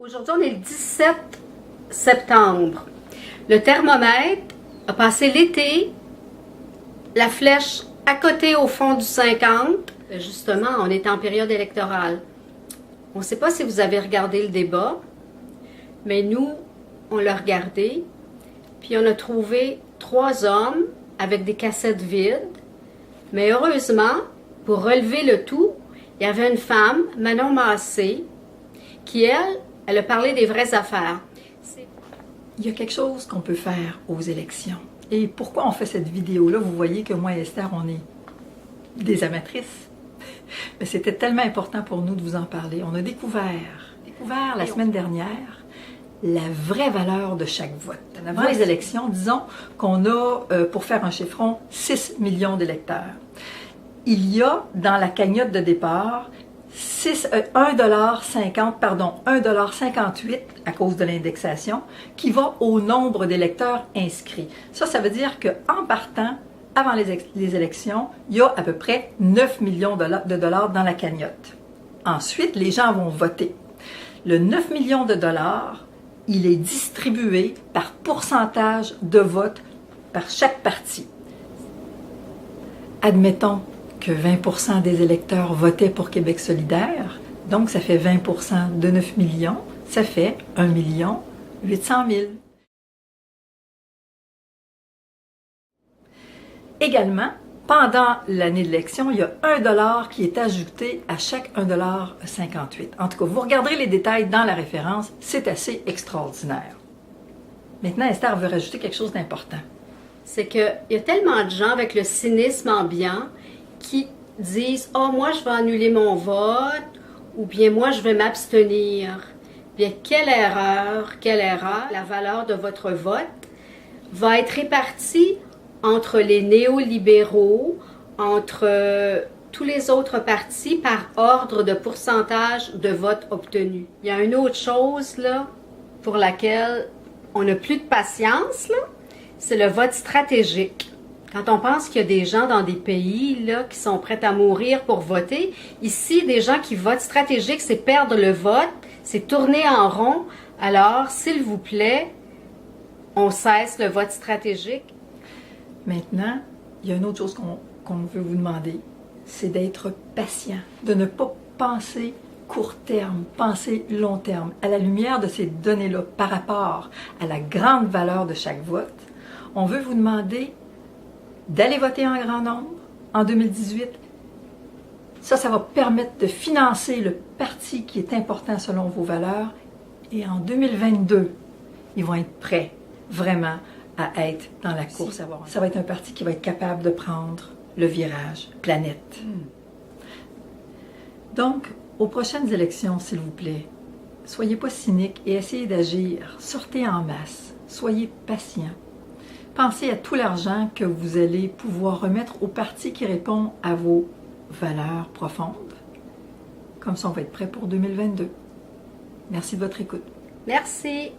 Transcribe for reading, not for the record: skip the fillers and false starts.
Aujourd'hui, on est le 17 septembre. Le thermomètre a passé l'été, la flèche à côté au fond du 50. Justement, on est en période électorale. On ne sait pas si vous avez regardé le débat, mais nous, on l'a regardé, puis on a trouvé 3 hommes avec des cassettes vides. Mais heureusement, pour relever le tout, il y avait une femme, Manon Massé, qui, elle a parlé des vraies affaires. Il y a quelque chose qu'on peut faire aux élections. Et pourquoi on fait cette vidéo-là? Vous voyez que moi et Esther, on est des amatrices. Mais c'était tellement important pour nous de vous en parler. On a découvert la semaine dernière la vraie valeur de chaque vote. Avant les élections, disons qu'on a, pour faire un chiffron, 6 millions d'électeurs. Il y a dans la cagnotte de départ 1,58$ à cause de l'indexation, qui va au nombre d'électeurs inscrits. Ça veut dire qu'en partant, avant les élections, il y a à peu près 9 millions de dollars dans la cagnotte. Ensuite, les gens vont voter. Le 9 millions de dollars, il est distribué par pourcentage de vote par chaque parti. Admettons que 20% des électeurs votaient pour Québec solidaire, donc ça fait 20% de 9 millions, ça fait 1,8 million. Également, pendant l'année d'élection, il y a $1 qui est ajouté à chaque 1,58$. En tout cas, vous regarderez les détails dans la référence, c'est assez extraordinaire. Maintenant, Esther veut rajouter quelque chose d'important. C'est qu'il y a tellement de gens avec le cynisme ambiant qui disent « Ah, moi, je vais annuler mon vote » ou bien « Moi, je vais m'abstenir ». Bien, quelle erreur! La valeur de votre vote va être répartie entre les néolibéraux, entre tous les autres partis par ordre de pourcentage de vote obtenu. Il y a une autre chose là pour laquelle on n'a plus de patience, là, c'est le vote stratégique. Quand on pense qu'il y a des gens dans des pays là, qui sont prêts à mourir pour voter, ici, des gens qui votent stratégique, c'est perdre le vote, c'est tourner en rond. Alors, s'il vous plaît, on cesse le vote stratégique. Maintenant, il y a une autre chose qu'on veut vous demander, c'est d'être patient, de ne pas penser court terme, penser long terme. À la lumière de ces données-là, par rapport à la grande valeur de chaque vote, on veut vous demander d'aller voter en grand nombre en 2018. Ça va permettre de financer le parti qui est important selon vos valeurs. Et en 2022, ils vont être prêts vraiment à être dans la course. Ça va être un parti qui va être capable de prendre le virage planète. Donc, aux prochaines élections, s'il vous plaît, soyez pas cyniques et essayez d'agir. Sortez en masse. Soyez patients. Pensez à tout l'argent que vous allez pouvoir remettre au parti qui répond à vos valeurs profondes. Comme ça, on va être prêt pour 2022. Merci de votre écoute. Merci.